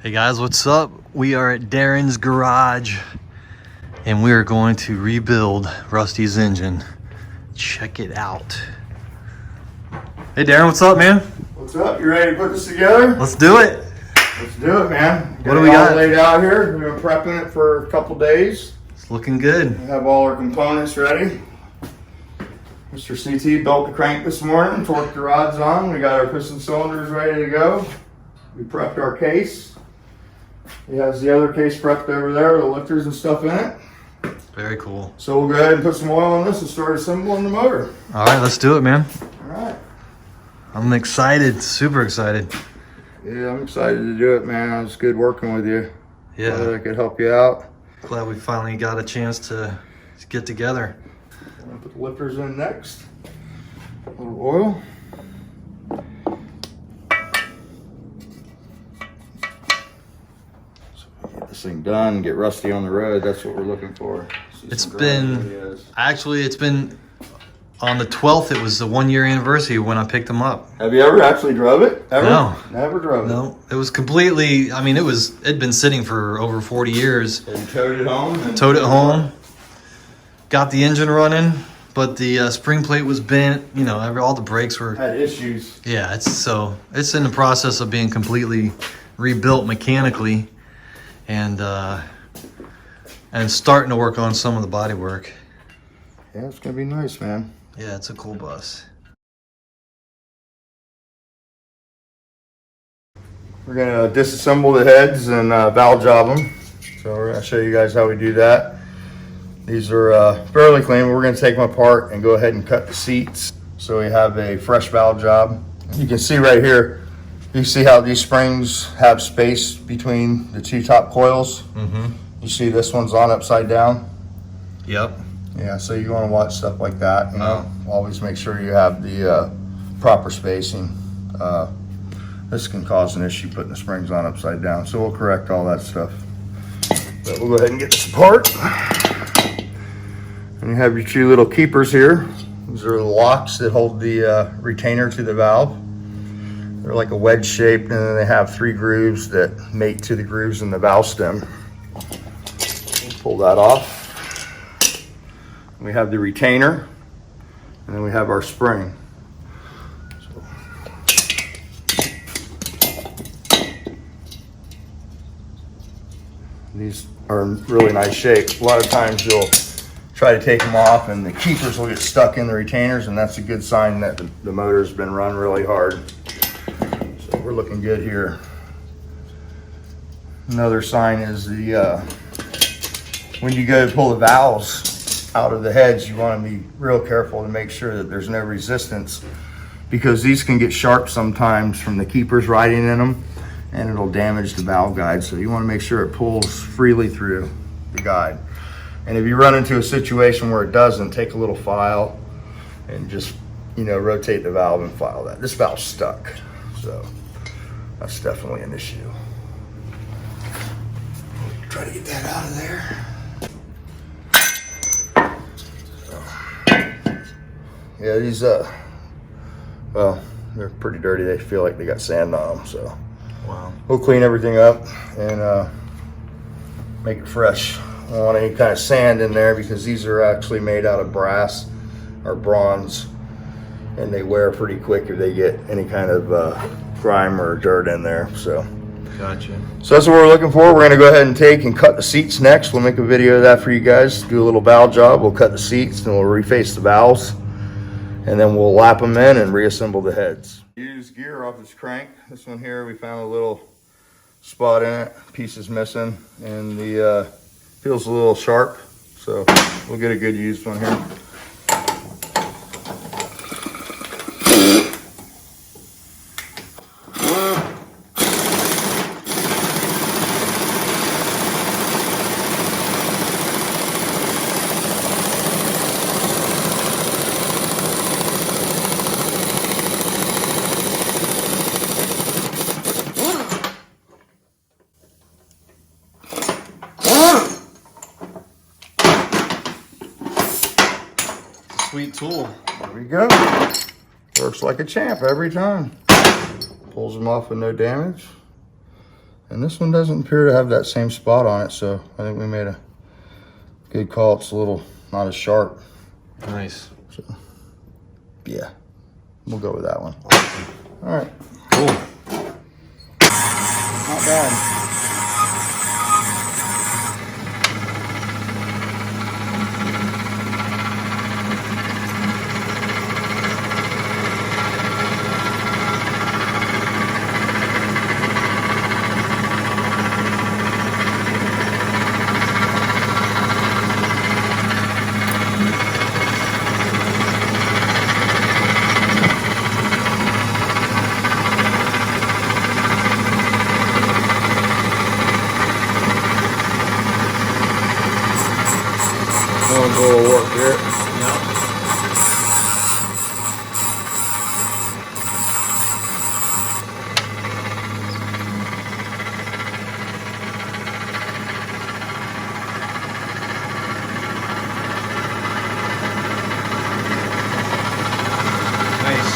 Hey guys, what's up? We are at Darren's garage and we are going to rebuild Rusty's engine. Check it out. Hey Darren, what's up, man? What's up? You ready to put this together? Let's do it. Let's do it, man. What do we got? All laid out here. We've been prepping it for a couple days. It's looking good. We have all our components ready. Mr. CT built the crank this morning, torqued the rods on. We got our piston cylinders ready to go. We prepped our case. He has the other case prepped over there with the lifters and stuff in it. Very cool. So we'll go ahead and put some oil on this and start assembling the motor. All right, let's do it, man. All right. I'm excited, super excited. Yeah, I'm excited to do it, man. It's good working with you. Yeah. Glad I could help you out. Glad we finally got a chance to get together. I'm gonna put the lifters in next. A little oil. So we get this thing done, get Rusty on the road. That's what we're looking for. It's been on the 12th. It was the 1 year anniversary when I picked him up. Have you ever actually drove it? Ever? No. Never drove it? No, it was completely, I mean, it'd been sitting for over 40 years. And towed it home? Towed it home. Got the engine running, but the spring plate was bent. You know, all the brakes were... Had issues. Yeah, it's in the process of being completely rebuilt mechanically and starting to work on some of the body work. Yeah, it's gonna be nice, man. Yeah, it's a cool bus. We're gonna disassemble the heads and valve job them. So we're gonna show you guys how we do that. These are fairly clean, but we're gonna take them apart and go ahead and cut the seats. So we have a fresh valve job. You can see right here, you see how these springs have space between the two top coils. Mm-hmm. You see this one's on upside down. Yep. Yeah, so you want to watch stuff like that. You know, always make sure you have the proper spacing. This can cause an issue putting the springs on upside down, so we'll correct all that stuff. But we'll go ahead and get this apart. And you have your two little keepers here. These are the locks that hold the retainer to the valve. They're like a wedge shape, and then they have 3 grooves that mate to the grooves in the valve stem. Pull that off. We have the retainer, and then we have our spring. So. These are in really nice shape. A lot of times you'll try to take them off and the keepers will get stuck in the retainers, and that's a good sign that the motor's been run really hard. So we're looking good here. Another sign is the when you go to pull the valves out of the heads, you want to be real careful to make sure that there's no resistance, because these can get sharp sometimes from the keepers riding in them, and it'll damage the valve guide. So you want to make sure it pulls freely through the guide. And if you run into a situation where it doesn't, take a little file and just, you know, rotate the valve and file that. This valve's stuck, so that's definitely an issue. Try to get that out of there. Yeah, these, well, they're pretty dirty. They feel like they got sand on them, so. Wow. We'll clean everything up and make it fresh. I don't want any kind of sand in there, because these are actually made out of brass or bronze, and they wear pretty quick if they get any kind of grime or dirt in there, so. Gotcha. So that's what we're looking for. We're gonna go ahead and take and cut the seats next. We'll make a video of that for you guys. Do a little valve job. We'll cut the seats and we'll reface the valves. And then we'll lap them in and reassemble the heads. Use gear off this crank. This one here, we found a little spot in it, piece is missing, and the feels a little sharp. So we'll get a good used one here. Sweet tool. There we go. Works like a champ every time. Pulls them off with no damage. And this one doesn't appear to have that same spot on it, so I think we made a good call. It's a little not as sharp. Nice. So, yeah, we'll go with that one. All right. Cool. Not bad. A little work here. Yep. Nice.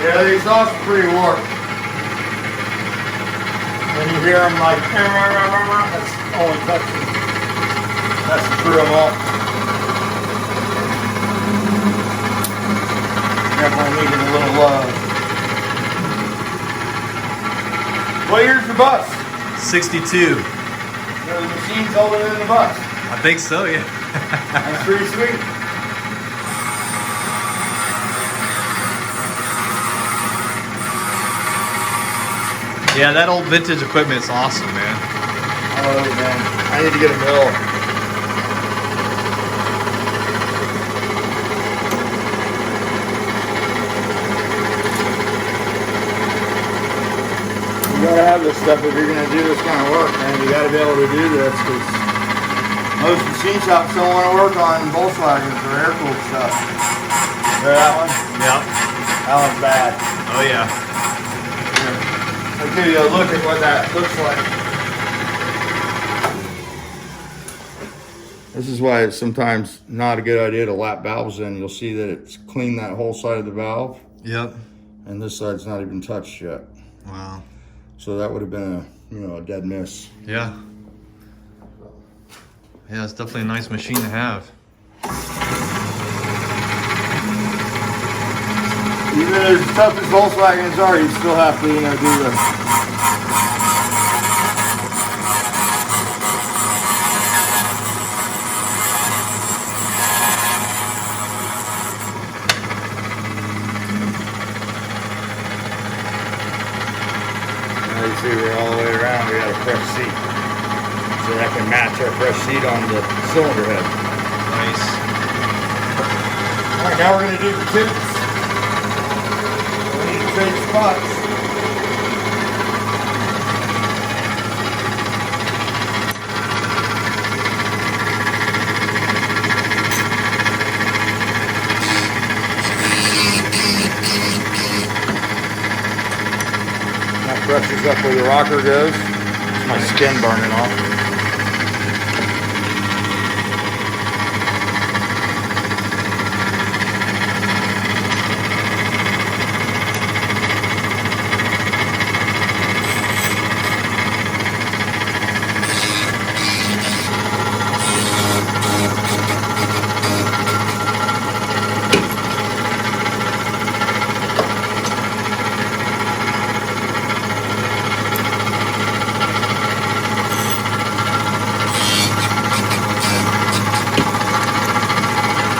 Yeah, the exhaust is pretty warped. When you hear them like, that's only touching. That's to screw them off. Definitely needing a little love. What year's the bus? 62. So the machine's older than the bus. I think so, yeah. That's pretty sweet. Yeah, that old vintage equipment's awesome, man. Oh man, I need to get a mill. You gotta have this stuff if you're gonna do this kind of work, man. You gotta be able to do this because most machine shops don't want to work on Volkswagens or air-cooled stuff. Remember that one? Yep. That one's bad. Oh, yeah. I'll give you a look at what that looks like. This is why it's sometimes not a good idea to lap valves in. You'll see that it's cleaned that whole side of the valve. Yep. And this side's not even touched yet. Wow. So that would have been a dead miss. Yeah. Yeah, it's definitely a nice machine to have. Even as tough as Volkswagens are, you still have to, do the... Now you see we're all the way around, we got a fresh seat. So that can match our fresh seat on the cylinder head. Nice. Alright, now we're going to do the tubes. We need to trade spots. That brushes up where the rocker goes. It's my skin burning off.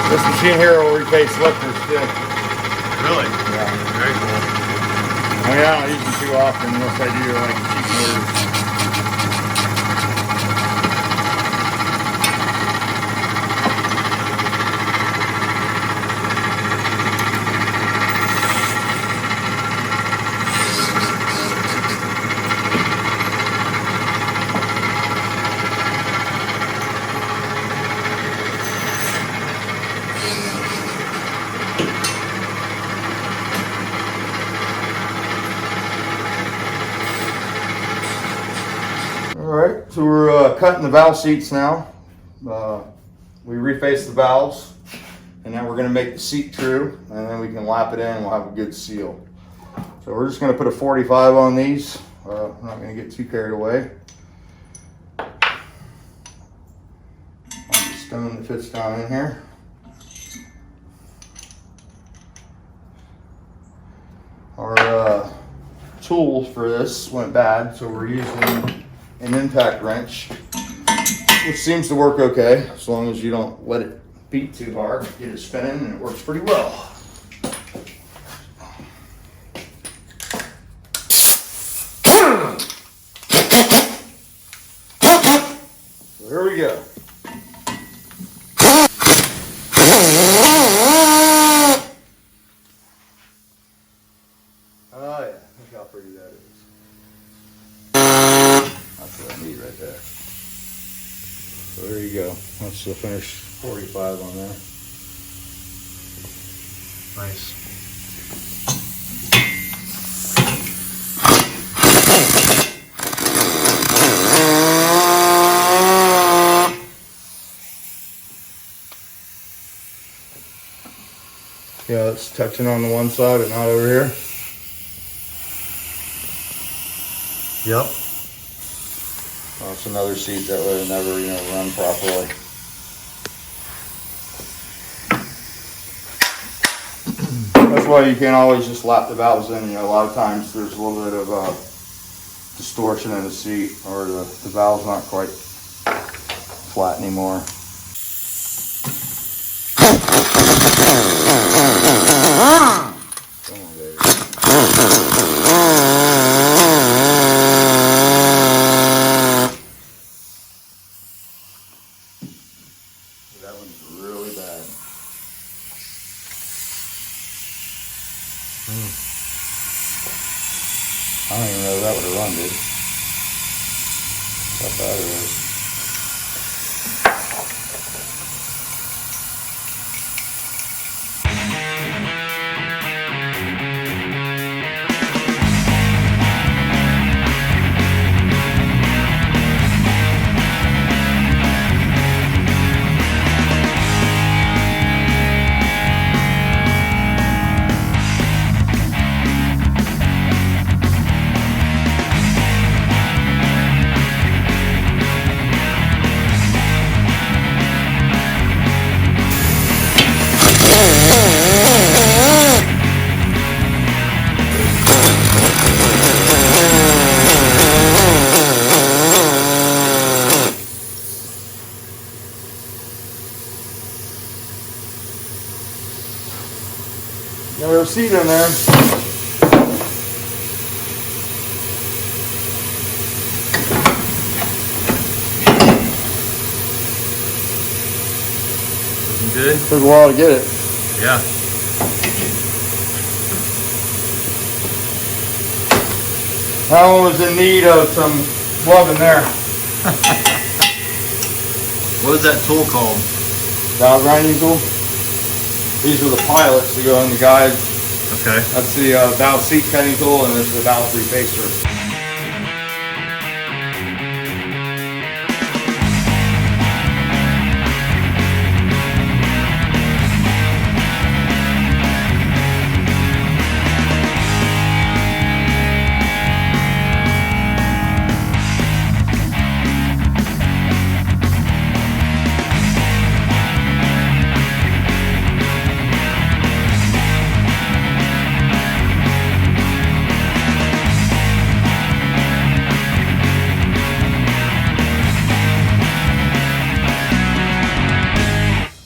This machine here will reface lifters too. Really? Yeah. Very cool. I mean, I don't use them too often unless I do like cheap motors. Alright, so we're cutting the valve seats now. We refaced the valves, and now we're going to make the seat true, and then we can lap it in and we'll have a good seal. So we're just going to put a 45 on these. I'm not going to get too carried away. On the stone that fits down in here. Our tools for this went bad, so we're using an impact wrench, which seems to work okay as long as you don't let it beat too hard. Get it spinning and it works pretty well. So here we go. Oh yeah, look how pretty that is. That's what I need right there. So there you go. That's the finished 45 on there. Nice. Yeah, it's touching on the one side but not over here. Yep. That's another seat that would never, run properly. That's why you can't always just lap the valves in. A lot of times there's a little bit of distortion in the seat, or the valve's not quite flat anymore. Come on, baby. That one's really bad. I don't even know if that would have run, dude. How bad it is. Got a seat in there. Looking good? Took a while to get it. Yeah. Alan was in need of some loving there. What is that tool called? Valve grinding tool. These are the pilots that go in the guides. Okay. That's the valve seat cutting tool, and this is the valve refacer.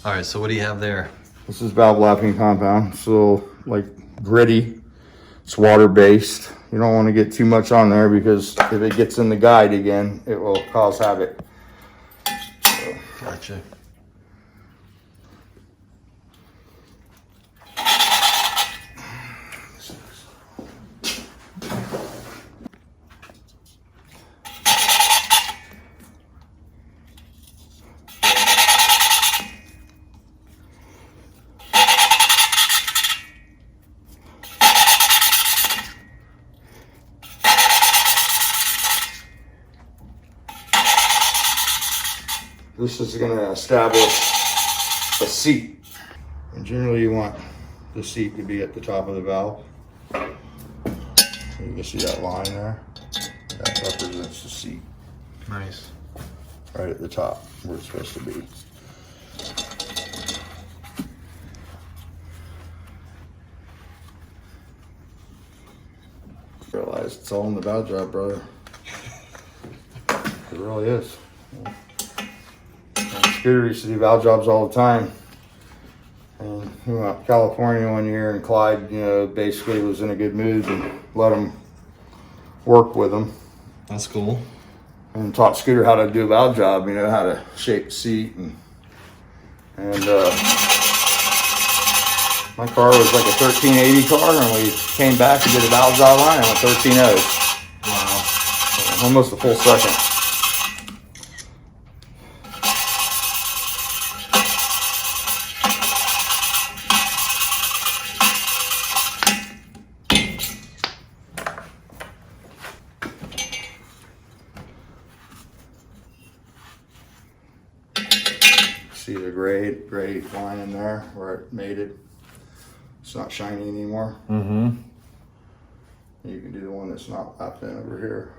All right, so what do you have there? This is valve lapping compound. So like gritty, it's water based. You don't want to get too much on there because if it gets in the guide again, it will cause havoc. So, Gotcha. this is going to establish a seat. And generally you want the seat to be at the top of the valve. You can see that line there. That represents the seat. Nice. Right at the top where it's supposed to be. Realize it's all in the valve job, brother. It really is. On Scooter used to do valve jobs all the time. And we went out to California one year, and Clyde, you know, basically was in a good mood and let him work with him. That's cool. And taught Scooter how to do a valve job, you know, how to shape the seat. And my car was like a 1380 car, and we came back and did a valve job on it on a 13.0. Wow. Almost a full second. See the gray line in there where it made it. It's not shiny anymore. Mm-hmm. You can do the one that's not lapped in over here.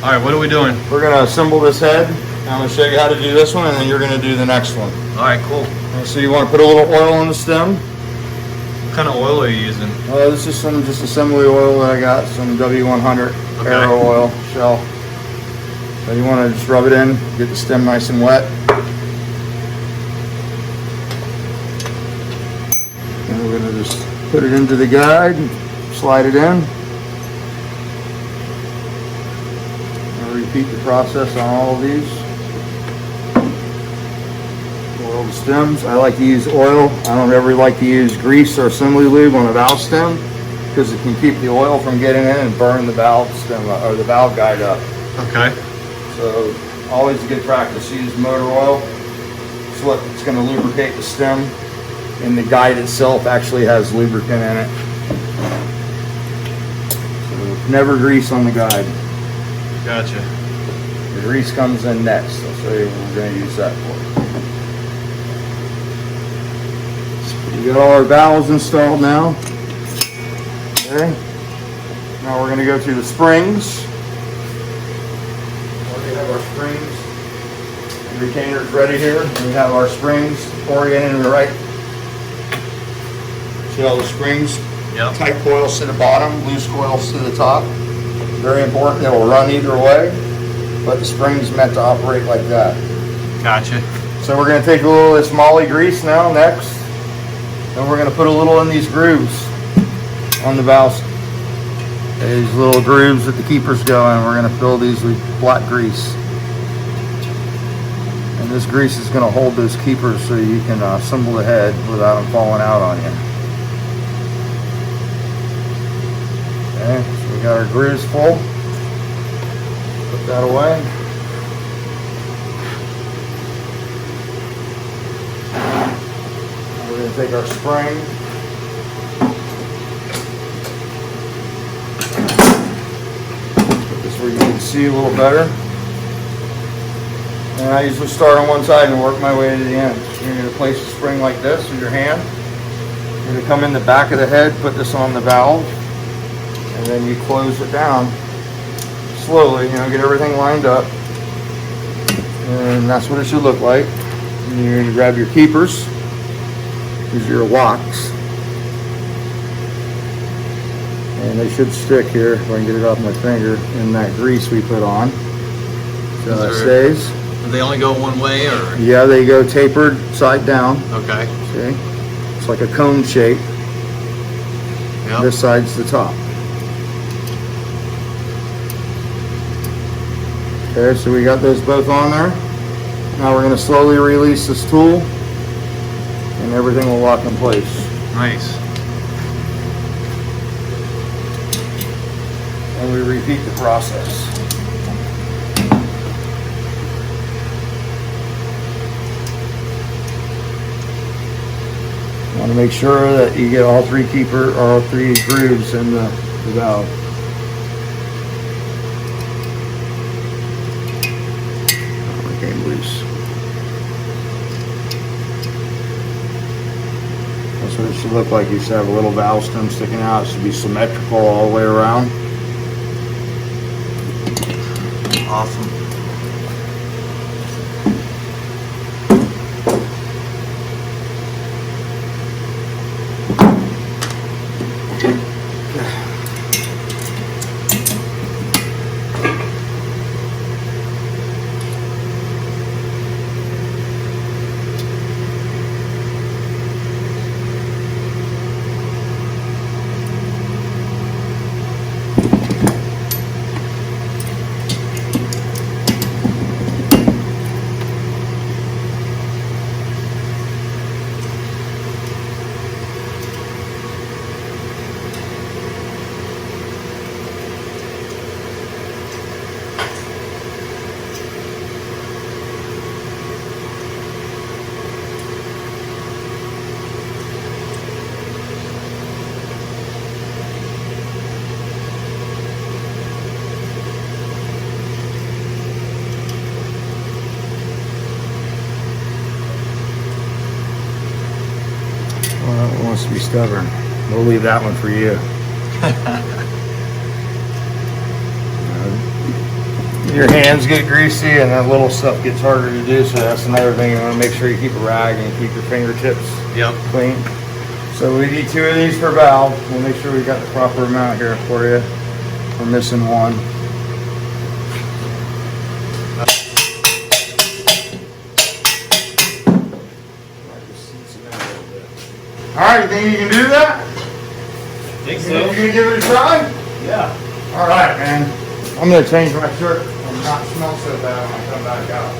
All right, what are we doing? We're gonna assemble this head. I'm gonna show you how to do this one, and then you're gonna do the next one. All right, cool. And so you wanna put a little oil on the stem. What kind of oil are you using? This is some just assembly oil that I got, some W100 Okay. Aero oil shell. So you wanna just rub it in, get the stem nice and wet. And we're gonna just put it into the guide, and slide it in. Repeat the process on all of these. Oil the stems. I like to use oil. I don't ever like to use grease or assembly lube on a valve stem because it can keep the oil from getting in and burn the valve stem or the valve guide up. Okay. So always a good practice. Use motor oil. It's what it's going to lubricate the stem, and the guide itself actually has lubricant in it. So never grease on the guide. Gotcha. The grease comes in next. I'll show you what we're going to use that for. We got all our valves installed now. Okay. Now we're going to go to the springs. We have our springs. The retainer's ready here. We have our springs oriented in the right. See all the springs? Yep. Tight coils to the bottom, loose coils to the top. Very important. It will run either way, but the spring's meant to operate like that. Gotcha. So we're going to take a little of this moly grease now next, and we're going to put a little in these grooves on the valves. These little grooves that the keepers go in. We're going to fill these with black grease. And this grease is going to hold those keepers so you can assemble the head without them falling out on you. Okay, so we got our grooves full. Put that away. Now we're going to take our spring. Put this where you can see a little better. And I usually start on one side and work my way to the end. You're going to place the spring like this with your hand. You're going to come in the back of the head, put this on the valve, and then you close it down slowly, get everything lined up. And that's what it should look like. And you're going to grab your keepers. These are your locks. And they should stick here, if I can get it off my finger, in that grease we put on. So that stays. Do they only go one way, or? Yeah, they go tapered side down. Okay. See? It's like a cone shape. Yep. This side's the top. Okay, so we got those both on there. Now we're going to slowly release this tool, and everything will lock in place. Nice. And we repeat the process. You want to make sure that you get all three grooves in the valve. Oh, it came loose. That's what it should look like. You should have a little valve stem sticking out. It should be symmetrical all the way around. Awesome. Well, it wants to be stubborn. We'll leave that one for you. Your hands get greasy and that little stuff gets harder to do, so that's another thing. You want to make sure you keep a rag and keep your fingertips clean. So we need 2 of these per valve. We'll make sure we got the proper amount here for you. We're missing one. All right, you think you can do that? I think You gonna give it a try? Yeah. All right, man. I'm gonna change my shirt and not smell so bad when I come back out.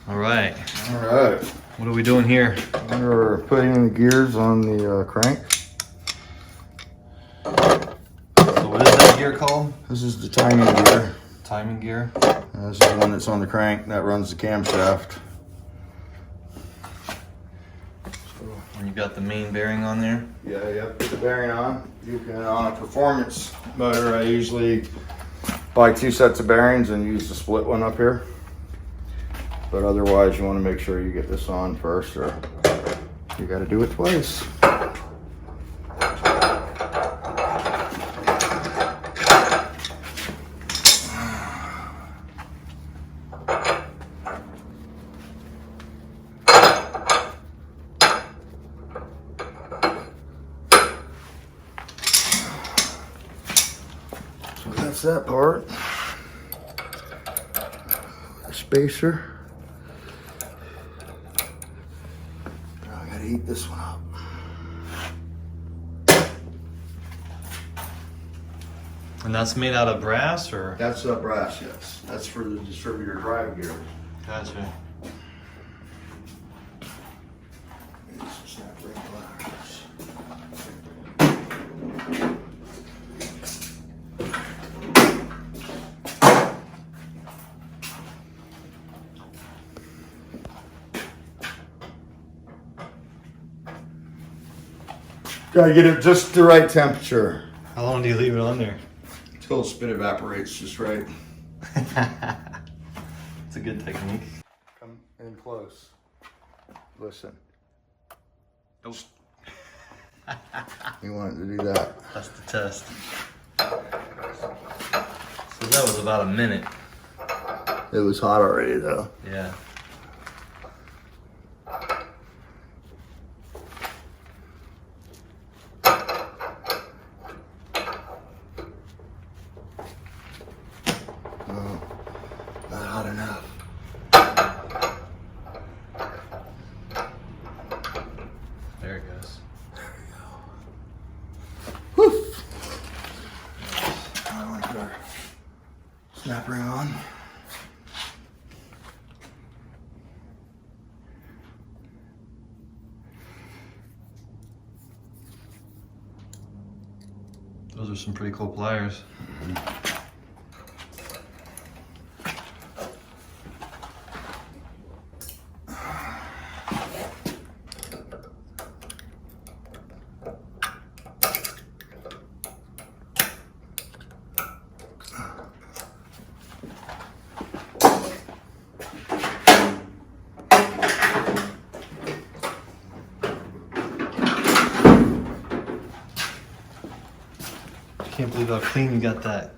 All right. All right. What are we doing here? We're putting the gears on the crank. So what is that gear called? This is the timing gear. Timing gear. And this is the one that's on the crank that runs the camshaft. And you got the main bearing on there? Yeah, you have to put the bearing on. You can, on a performance motor, I usually buy 2 sets of bearings and use the split one up here. But otherwise, you want to make sure you get this on first, or you got to do it twice. So that's that part. The spacer. Heat this one up. And that's made out of brass, or? That's brass, yes. That's for the distributor drive gear. Gotcha. Snap ring pliers. Gotta get it just the right temperature. How long do you leave it on there? Until the spit evaporates just right. It's a good technique. Come in close. Listen. Nope. You want it to do that. That's the test. So that was about a minute. It was hot already though. Yeah. Not hot enough. There it goes. There we go. Whew. I want to put our snap ring on. Those are some pretty cool pliers. Can't believe how clean you got that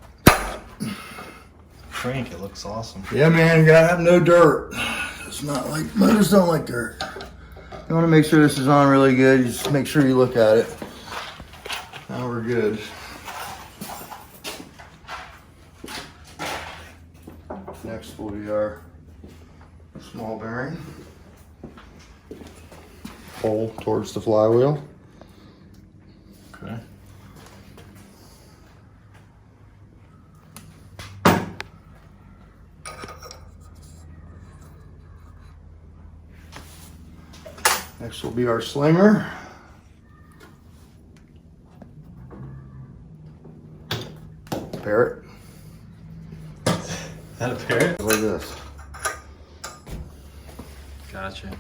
crank. It looks awesome. Yeah, man, you gotta have no dirt. It's not like, motors don't like dirt. You wanna make sure this is on really good. You just make sure you look at it. Now we're good. Next will be our small bearing. Pull towards the flywheel. Okay. Next will be our slinger. Parrot. Is that a parrot? Like this. Gotcha.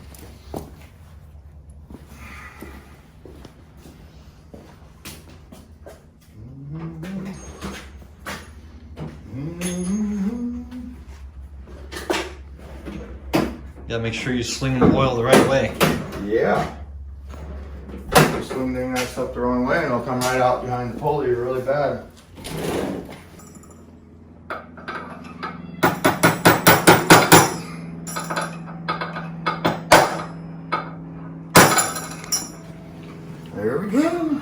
Gotta make sure you sling the oil the right way. Yeah. You swing that stuff the wrong way and it'll come right out behind the pulley really bad. There we go.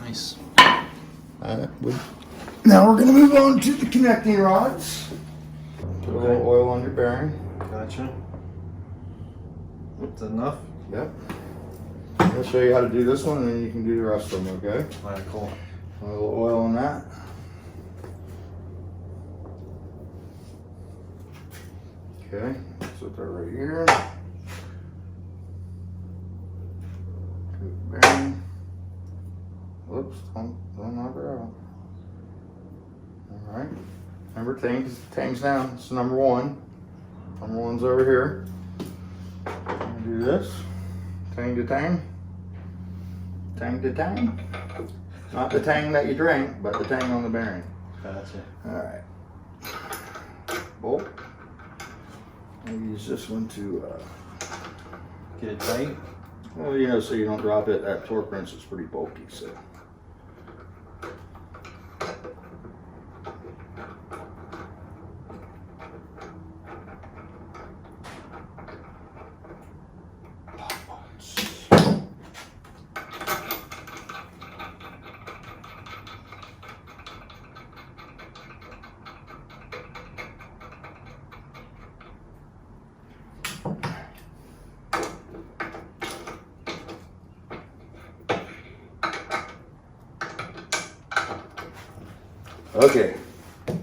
Nice. Now we're gonna move on to the connecting rods. Put a little oil on your bearing. Gotcha. Is that enough? Yep. I'll show you how to do this one and then you can do the rest of them, okay? Alright, cool. A little oil on that. Okay, put that right here. Bearing. Whoops, don't knock her out. All right. Remember, tangs down. It's number one. Number one's over here. Do this. Tang to tang. Tang to tang. Not the tang that you drink, but the tang on the bearing. Gotcha. All right. Bolt. I'll use this one to get it tight. Well, you know, so you don't drop it. That torque wrench is pretty bulky, so. Okay.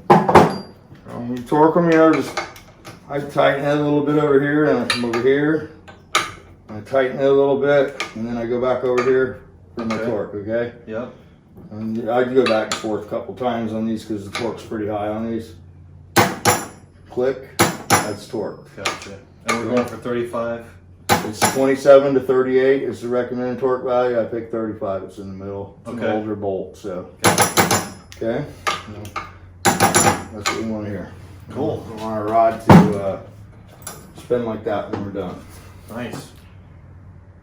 When you torque them, you know, I tighten it a little bit over here, and I come over here, and I tighten it a little bit, and then I go back over here for my torque, okay? Yep. And I go back and forth a couple times on these because the torque's pretty high on these. Click, that's torque. Gotcha. And we're going for 35? It's 27 to 38 is the recommended torque value. I picked 35, it's in the middle. It's an older bolt, so. Okay? That's what we want to hear. Cool. We want our rod to spin like that when we're done. Nice.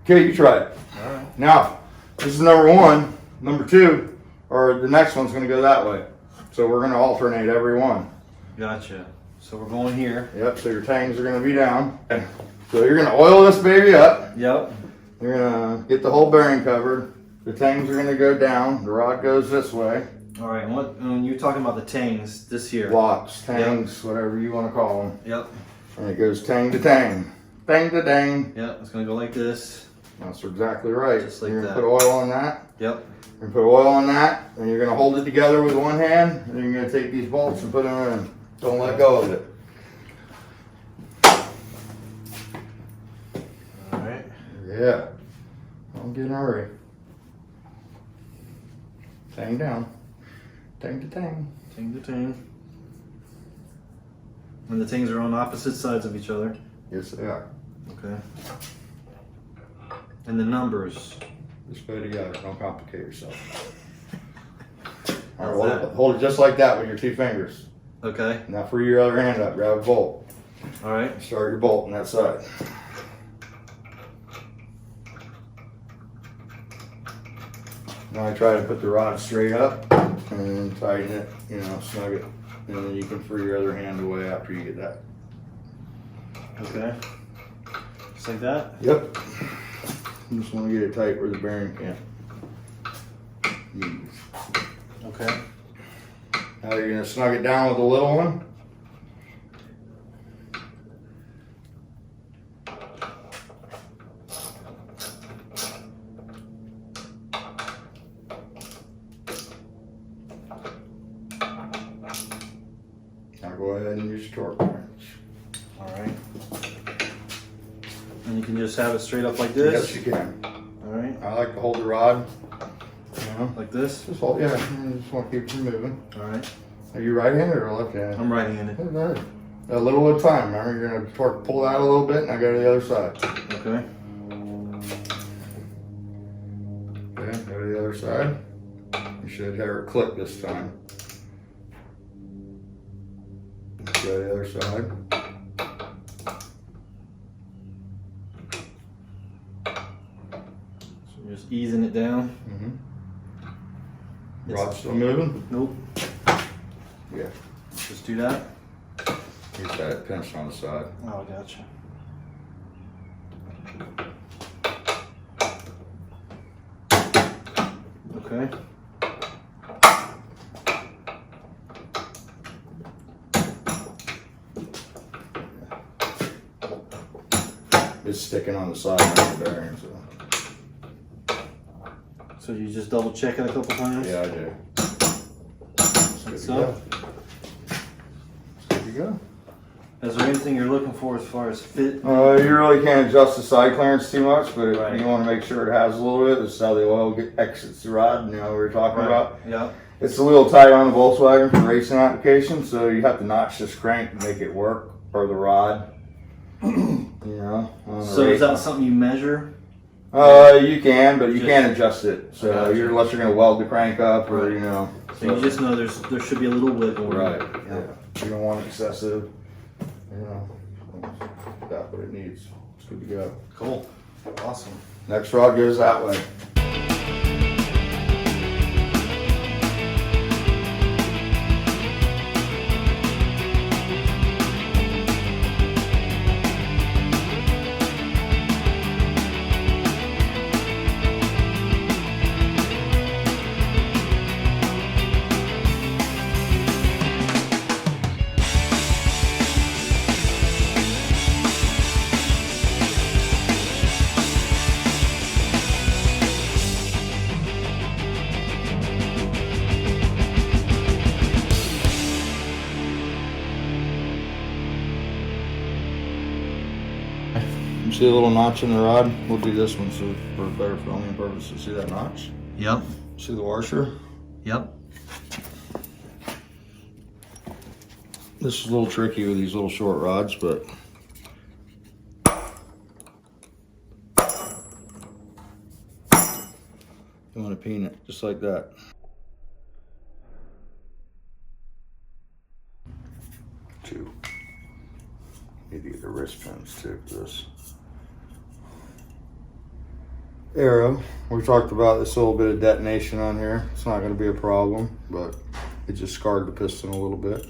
Okay, you try it. All right. Now, this is number one. Number two, or the next one's going to go that way. So we're going to alternate every one. Gotcha. So we're going here. Yep, so your tangs are going to be down. So you're going to oil this baby up. Yep. You're going to get the whole bearing covered. The tangs are going to go down. The rod goes this way. All right, and when you're talking about the tangs, this here. Blocks, tangs, whatever you want to call them. Yep. And it goes tang to tang. Tang to tang. Yep, it's going to go like this. That's exactly right. Just like you're going that. to put oil on that. Yep. You're going to put oil on that. And you're going to hold it together with one hand. And you're going to take these bolts and put them in. Don't let go of it. All right. Yeah. Don't get in a hurry. Tang down. Tang to tang. Tang to tang. And the tangs are on opposite sides of each other. Yes, they are. Okay. And the numbers. Just go together. Don't complicate yourself. All How's right, that? hold it just like that with your two fingers. Okay. Now free your other hand up. Grab a bolt. All right. Start your bolt on that side. Now I try to put the rod straight up and tighten it, you know, snug it. And then you can free your other hand away after you get that. Okay. Just like that? Yep. You just want to get it tight where the bearing can't move. Okay. Now you're going to snug it down with the little one. Now go ahead and use your torque wrench. All right. And you can just have it straight up like this? Yes, you can. All right. I like to hold the rod, you know. Like this? Just hold, yeah, you just want to keep it from moving. All right. Are you right-handed or left-handed? I'm right-handed. Right. A little at a time, remember? You're going to torque, pull that a little bit, and I go to the other side. Okay. Okay, go to the other side. You should hear it click this time. Go to the other side. So you're just easing it down. Mm-hmm. Rod's still moving? Nope. Yeah. Just do that. He's got it pinched on the side. Oh, gotcha. Okay. It's sticking on the side of the bearing, so. So you just double check it a couple times? Yeah, I do. Like so? Good to go. Is there anything you're looking for as far as fit? You really can't adjust the side clearance too much, but Right. you want to make sure it has a little bit. This is how the oil exits the rod, you know, we were talking about. Yeah. It's a little tight on the Volkswagen for racing applications, so you have to notch this crank to make it work, or the rod. You know. So is that something you measure? You can, but you can't adjust it. So Gotcha. unless you're going to weld the crank up, or you know. So you just know there should be a little wiggle room. Right. Yeah. You don't want excessive. You know. Got what it needs. It's good to go. Cool. Awesome. Next rod goes that way. You see a little notch in the rod? We'll do this one so for better filming purposes. See that notch? Yep. See the washer? Yep. This is a little tricky with these little short rods, but you want to peen it just like that. Two. Need to get the wrist pins too for this. Arrow. We talked about this little bit of detonation on here. It's not going to be a problem, but it just scarred the piston a little bit.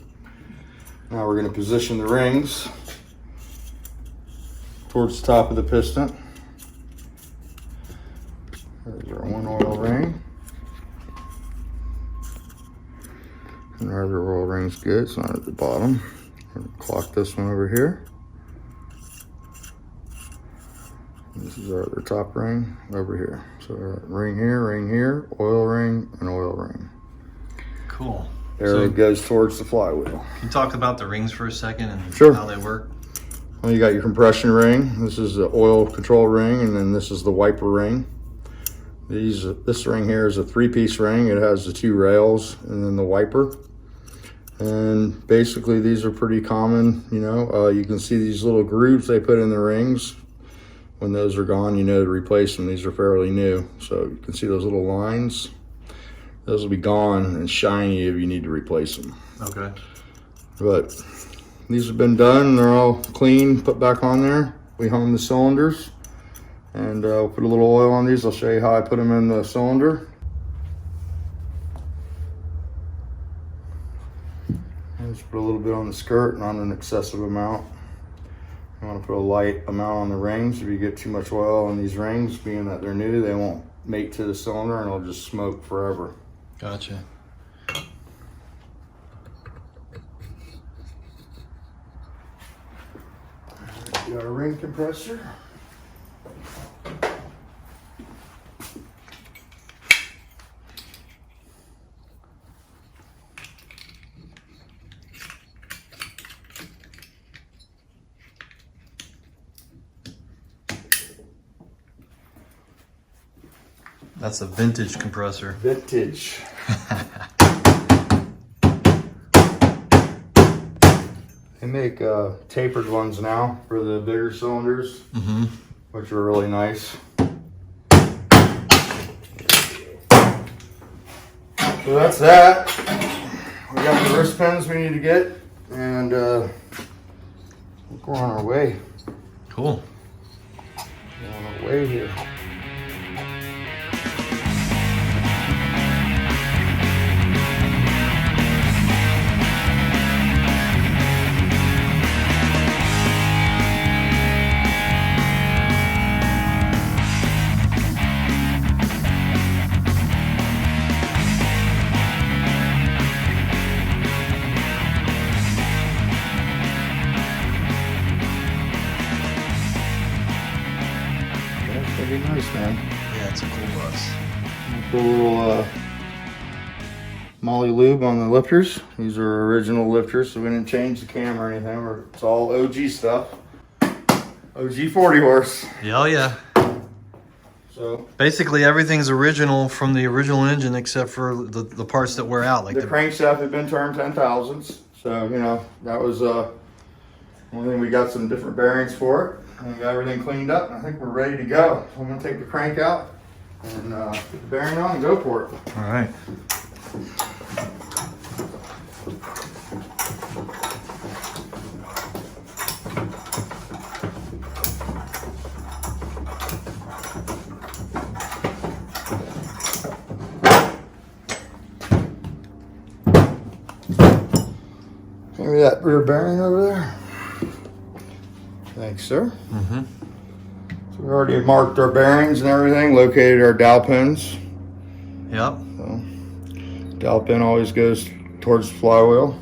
Now we're going to position the rings towards the top of the piston. There's our one oil ring. And our other oil ring's good, it's not at the bottom. We're going to clock this one over here. This is our other top ring over here. So ring here, oil ring, and oil ring. Cool. Arrow goes towards the flywheel. Can you talk about the rings for a second and Sure. how they work? Well, you got your compression ring. This is the oil control ring, and then this is the wiper ring. This ring here is a 3-piece ring. It has the 2 rails and then the wiper. And basically these are pretty common, you know. You can see these little grooves they put in the rings. When those are gone, you know to replace them. These are fairly new. So you can see those little lines. Those will be gone and shiny if you need to replace them. Okay. But these have been done. They're all clean, put back on there. We hung the cylinders. And we'll put a little oil on these. I'll show you how I put them in the cylinder. And just put a little bit on the skirt, not an excessive amount. You want to put a light amount on the rings. If you get too much oil on these rings, being that they're new, they won't mate to the cylinder and it'll just smoke forever. Gotcha. Got a ring compressor. That's a vintage compressor. Vintage. They make tapered ones now for the bigger cylinders, which are really nice. So that's that. We got the wrist pins we need to get, and we're on our way. Cool. We're on our way here. Pretty nice, man. Yeah, it's a cool bus. Put a little moly lube on the lifters. These are original lifters, so we didn't change the cam or anything. It's all OG stuff. OG 40 horse. Yeah, yeah. So basically everything's original from the original engine except for the parts that wear out. Like the crankshaft had been turned 10,000s. So, you know, that was one thing. We got some different bearings for it. And we got everything cleaned up. And I think we're ready to go. So I'm going to take the crank out and put the bearing on and go for it. All right. Maybe that rear bearing over there. Thanks, sir. Mm-hmm. So we already marked our bearings and everything, located our dowel pins. Yep. So, dowel pin always goes towards the flywheel.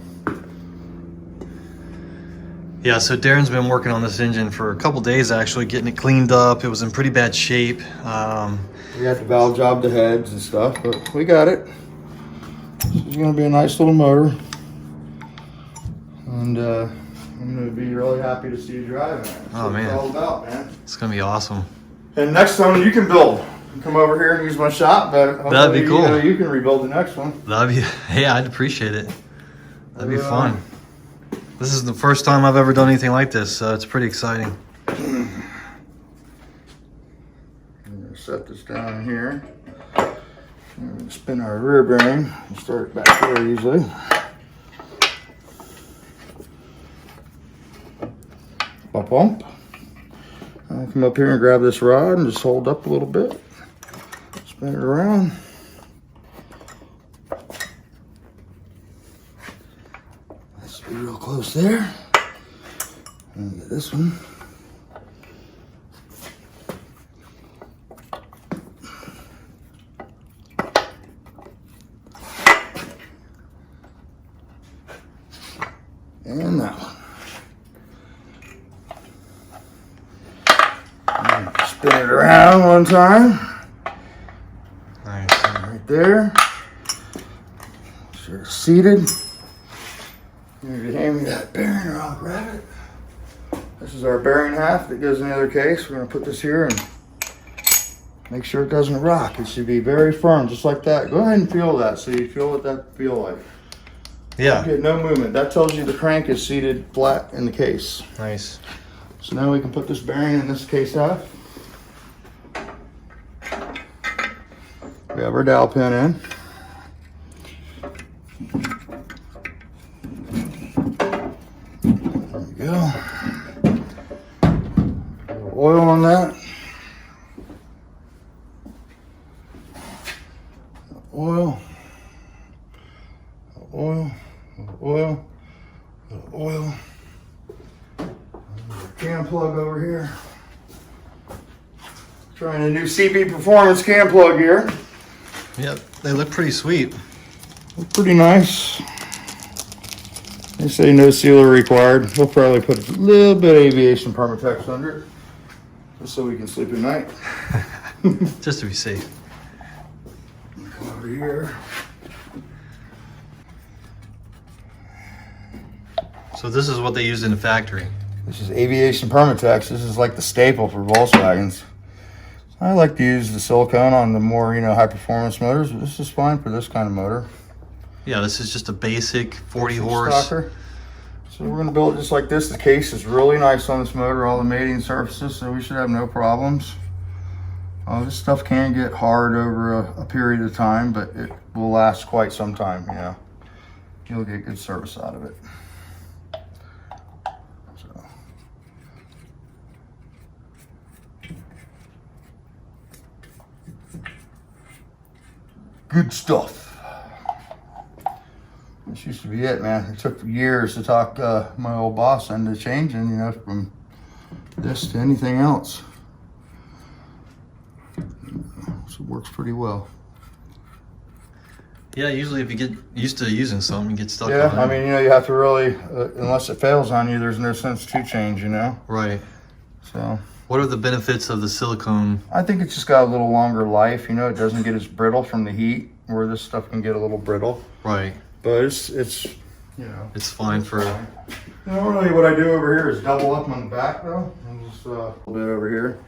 Yeah, so Darren's been working on this engine for a couple days actually, getting it cleaned up. It was in pretty bad shape. We had to valve job the heads and stuff, but we got it. This is going to be a nice little motor. And I'm going to be really happy to see you driving it. Oh, man. It's all about, man. It's going to be awesome. And next time you can build. You come over here and use my shop, but that'd be cool. You can rebuild the next one. That'd be, yeah, I'd appreciate it. That'd be fun. This is the first time I've ever done anything like this, so it's pretty exciting. I'm going to set this down here. I'm going to spin our rear bearing and start it back there usually. Bump. I'll come up here and grab this rod and just hold up a little bit. Spin it around. Let's be real close there. And get this one. And that one. Spin it around one time. Nice. Right there. Sure it's seated. Here, you hand me that bearing or I'll grab it. This is our bearing half that goes in the other case. We're going to put this here and make sure it doesn't rock. It should be very firm, just like that. Go ahead and feel that so you feel what that feel like. Yeah. Okay, no movement. That tells you the crank is seated flat in the case. Nice. So now we can put this bearing in this case half. We have our dowel pin in. There we go. A little oil on that. Oil. Oil. Oil. Oil. Cam plug over here. Trying a new CB Performance cam plug here. Yep, they look pretty sweet. Look pretty nice. They say no sealer required. We'll probably put a little bit of aviation Permatex under it, just so we can sleep at night. Just to be safe. Come over here. So this is what they use in the factory. This is aviation Permatex. This is like the staple for Volkswagens. I like to use the silicone on the more, high performance motors, but this is fine for this kind of motor. Yeah, this is just a basic 40 horse. Stocker. So we're going to build it just like this. The case is really nice on this motor, all the mating surfaces, so we should have no problems. This stuff can get hard over a period of time, but it will last quite some time, You'll get good service out of it. Good stuff. This used to be it, man. It took years to talk my old boss into changing, from this to anything else. So it works pretty well. Yeah, usually if you get used to using something, you get stuck on it. Yeah, I mean, you have to really, unless it fails on you, there's no sense to change, Right. So. What are the benefits of the silicone? I think it's just got a little longer life, it doesn't get as brittle from the heat. where this stuff can get a little brittle. Right. But it's you know. It's fine for... Normally what I do over here is double up on the back though. And just a little bit over here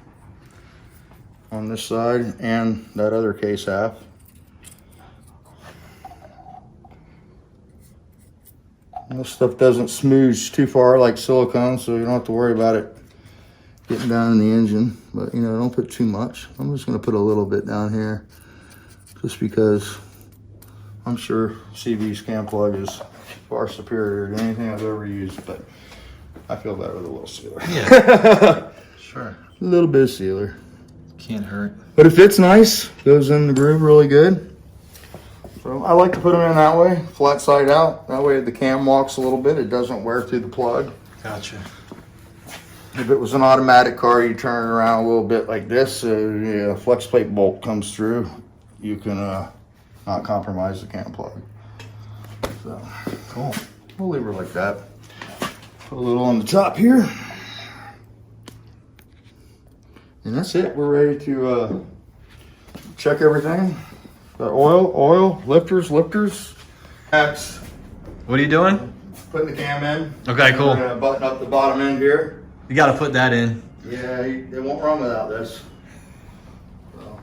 on this side and that other case half. And this stuff doesn't smooth too far like silicone, so you don't have to worry about it getting down in the engine. But you know, don't put too much. I'm just gonna put a little bit down here just because I'm sure CV's cam plug is far superior to anything I've ever used, but I feel better with a little sealer. Yeah, sure. A little bit of sealer. Can't hurt. But it fits nice, goes in the groove really good. So I like to put them in that way, flat side out. That way the cam walks a little bit, it doesn't wear through the plug. Gotcha. If it was an automatic car, you turn it around a little bit like this, yeah, flex plate bolt comes through. You can not compromise the cam plug. So, cool. We'll leave her like that. Put a little on the top here. And that's it. We're ready to check everything. Got oil, lifters. Next, What are you doing? putting the cam in. Okay, cool. We're gonna button up the bottom end here. You got to put that in. Yeah, it won't run without this. So,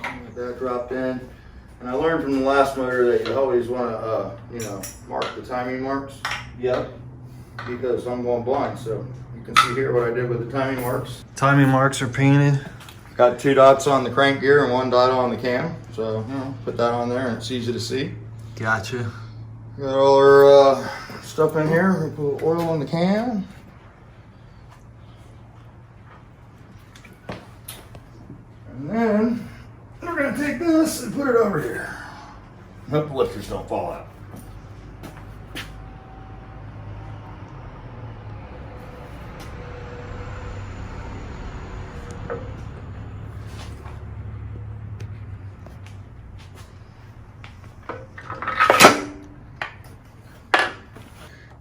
get that dropped in. And I learned from the last motor that you always want to, you know, mark the timing marks. Yep. Because I'm going blind, so you can see here what I did with the timing marks. Timing marks are painted. Got 2 dots on the crank gear and 1 dot on the cam. So, you know, put that on there and it's easy to see. Gotcha. Got all our stuff in here. We put oil on the cam. And then we're gonna take this and put it over here. Hope the lifters don't fall out.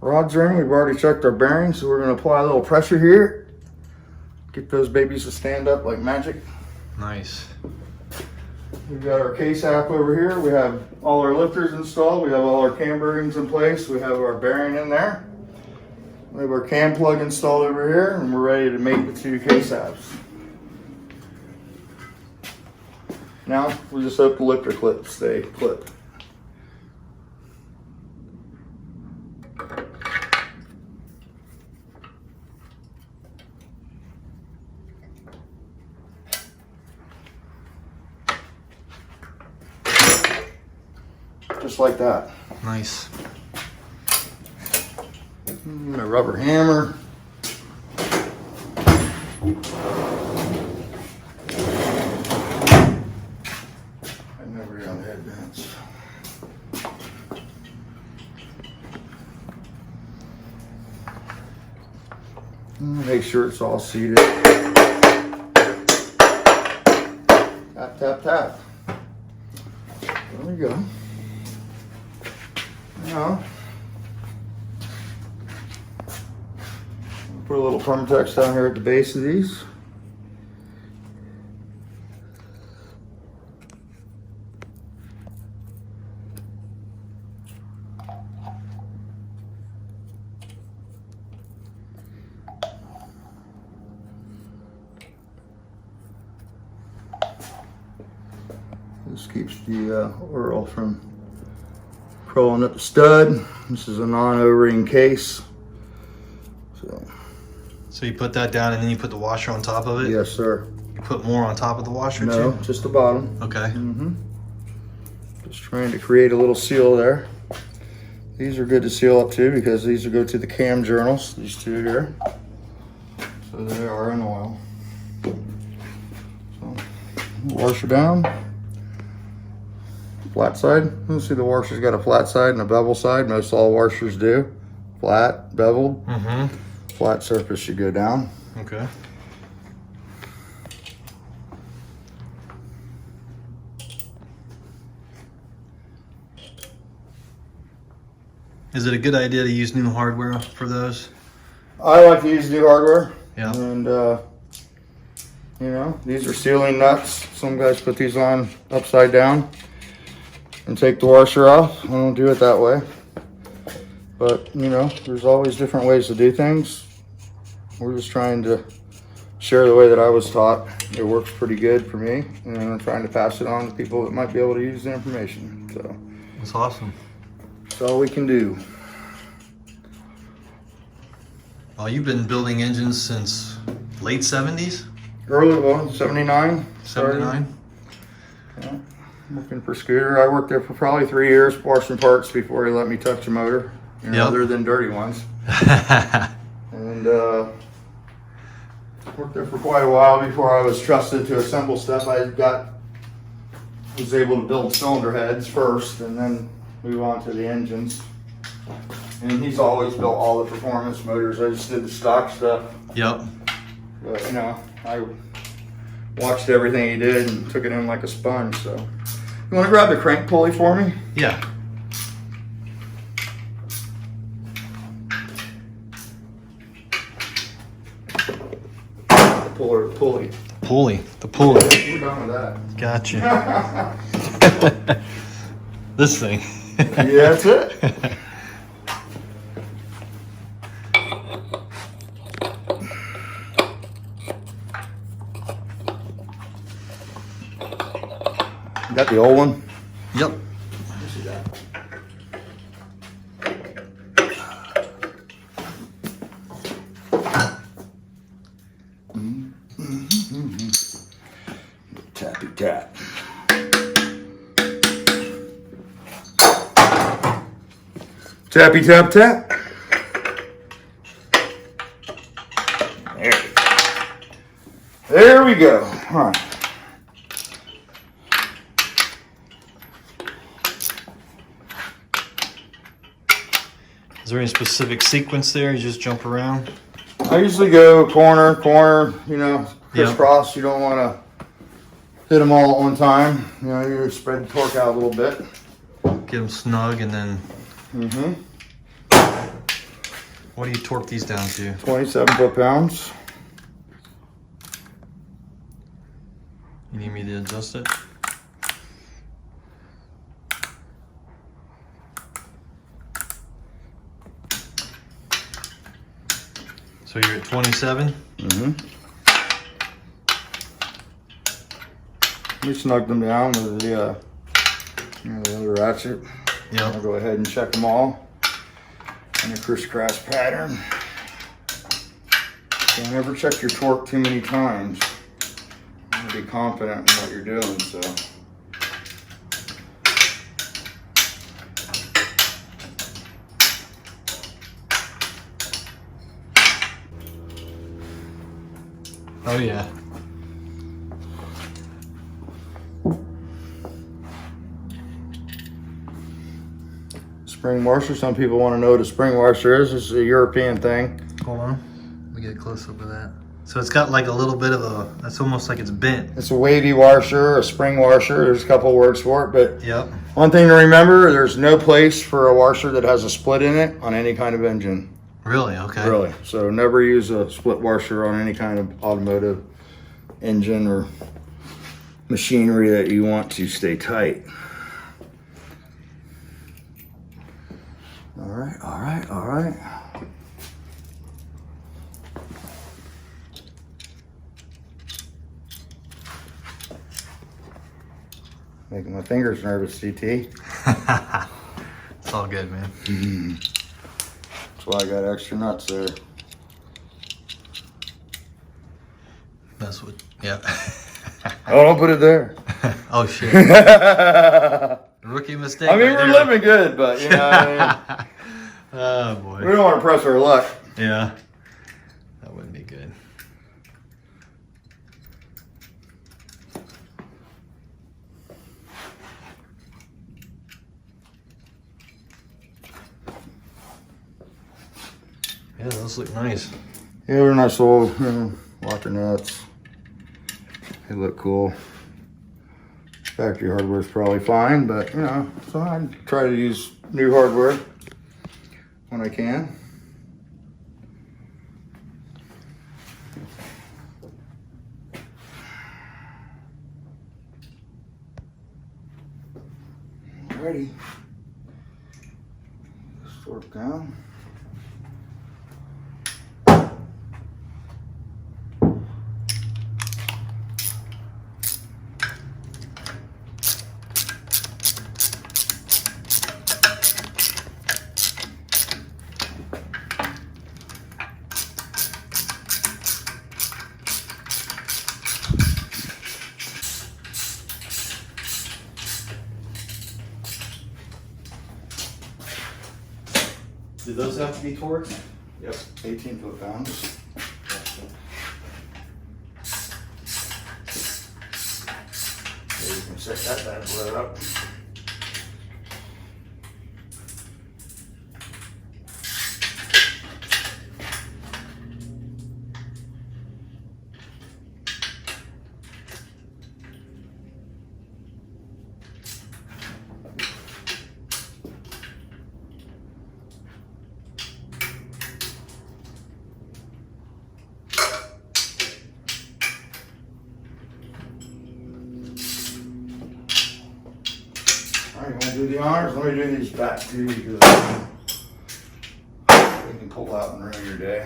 Rods are in. We've already checked our bearings, so we're going to apply a little pressure here. Get those babies to stand up like magic. Nice. We've got our case app over here. We have all our lifters installed. We have all our cam bearings in place. We have our bearing in there. We have our cam plug installed over here, and we're ready to make the 2 case apps. Now, we just hope the lifter clips stay clipped. Just like that. Nice. A rubber hammer. And over here on the head vents. Make sure it's all seated. Tap, tap, tap. There we go. Now, put a little Permatex down here at the base of these. This keeps the oil from crawling up the stud. This is a non-O-ring case. So you put that down and then you put the washer on top of it? Yes, sir. You put more on top of the washer No, too? just the bottom. Okay. Just trying to create a little seal there. These are good to seal up too because these will go to the cam journals, these 2 here. So they are in oil. So, washer down. Flat side. You can see the washer's got a flat side and a bevel side. Most all washers do. Flat, beveled. Flat surface should go down. Okay. Is it a good idea to use new hardware for those? I like to use new hardware. Yeah. And you know, these are sealing nuts. Some guys put these on upside down. and take the washer off. I don't do it that way. But, you know, there's always different ways to do things. We're just trying to share the way that I was taught. It works pretty good for me, and I'm trying to pass it on to people that might be able to use the information. So That's awesome. that's all we can do. Oh, you've been building engines since late 70s? Early, well, 79. 79? Yeah, working for Scooter. I worked there for probably 3 years, washing parts before he let me touch a motor, you know, Yep. other than dirty ones. And worked there for quite a while before I was trusted to assemble stuff. Was able to build cylinder heads first and then move on to the engines. And he's always built all the performance motors. I just did the stock stuff. Yep. But, you know, I watched everything he did and took it in like a sponge. So, you want to grab the crank pulley for me? Yeah. Pulley. Pulley. The pulley. We're done with that. Gotcha. This thing. Yeah, that's it. You got the old one? Yep. Tappy tap. Tappy tap tap. There we go. All right. Is there any specific sequence there? You just jump around? I usually go corner, you know, crisscross. You don't want to hit them all at one time. You know, you spread the torque out a little bit. Get them snug and then... Mm-hmm. What do you torque these down to? 27 foot-pounds. You need me to adjust it? So you're at 27? Mm-hmm. We snugged them down with the, you know, the other ratchet. Yep. I'll go ahead and check them all in a crisscross pattern. Don't ever check your torque too many times. You want to be confident in what you're doing, so. Oh yeah. Spring washer. Some people want to know what a spring washer is. This is a European thing. Hold on. Let me get a close up of that. So it's got like a little bit of a, that's almost like it's bent. It's a wavy washer, a spring washer. There's a couple words for it, but Yep. one thing to remember, there's no place for a washer that has a split in it on any kind of engine. Really? Okay. Really. So never use a split washer on any kind of automotive engine or machinery that you want to stay tight. All right, all right, all right. Making my fingers nervous, CT. It's all good, man. That's why I got extra nuts there. That's what, yeah. Oh, don't put it there. Oh shit. Rookie mistake. I mean, right we're there. living good, but you know what I mean? Oh boy. We don't want to press our luck. Yeah. That wouldn't be good. Yeah, those look nice. Yeah, they're nice little, you know, locker nuts. They look cool. Factory hardware is probably fine, but you know, so I try to use new hardware when I can. All ready. Fork down. Do those have to be torqued? Yep, 18 foot-pounds. There, you can set that bad boy up. Alright, you want to do the honors? Let me do these back too, because they can pull out and ruin your day.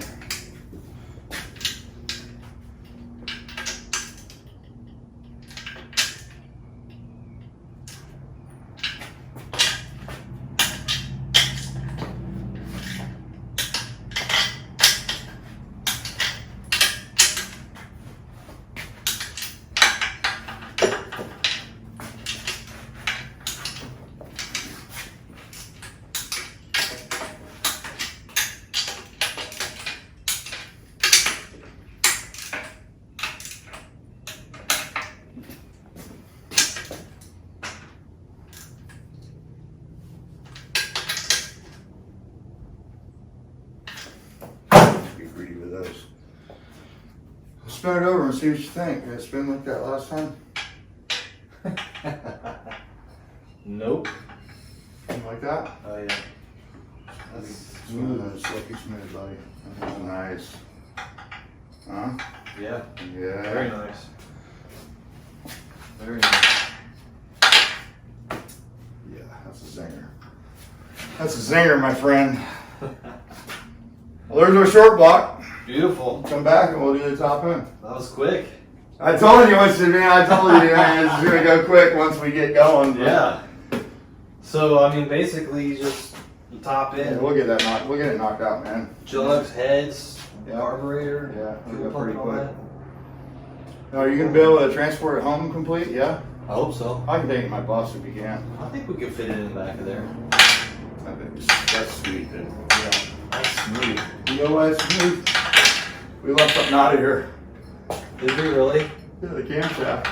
Greedy with those. Spin it over and see what you think. Did it spin like that last time? Nope. Something like that? Oh yeah. That's smooth. Silky smooth, buddy. That's nice. Huh? Yeah. Yeah. Very nice. Very nice. Yeah, that's a zinger. That's a zinger, my friend. Well, there's our short block. Beautiful. Come back and we'll do the top end. That was quick. I told you, man. I told you, man. It's gonna go quick once we get going. Yeah. So I mean, basically, you just the top Yeah, end. we'll get that knocked. We'll get it knocked out, man. Jugs, heads, Yeah. carburetor. Yeah, fuel we'll go pump pretty and all quick. that. Now, are you gonna be able to transport it home complete? Yeah. I hope so. I can take it in my bus if you can. I think we could fit it in the back of there. I think that's sweet, dude. Yeah. That's smooth. You know what? It's smooth. We left something out of here. Did we really? Yeah, the camshaft.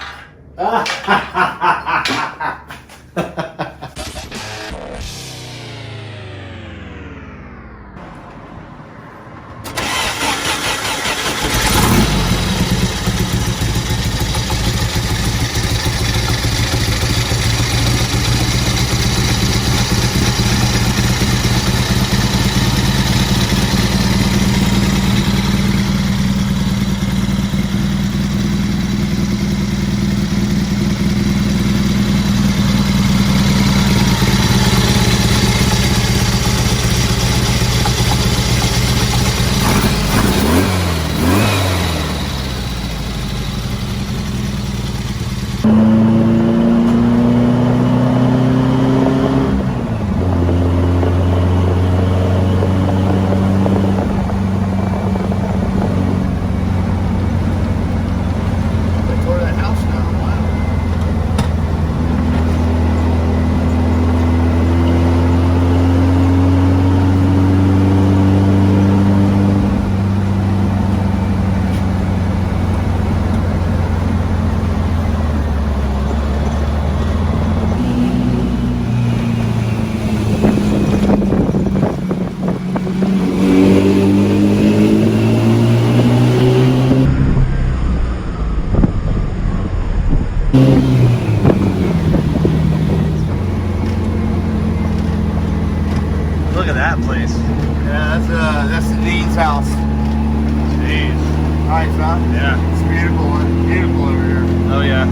Look at that place. Yeah, that's the Dean's house. Jeez. Nice, huh? Yeah. It's beautiful. Beautiful over here. Oh yeah.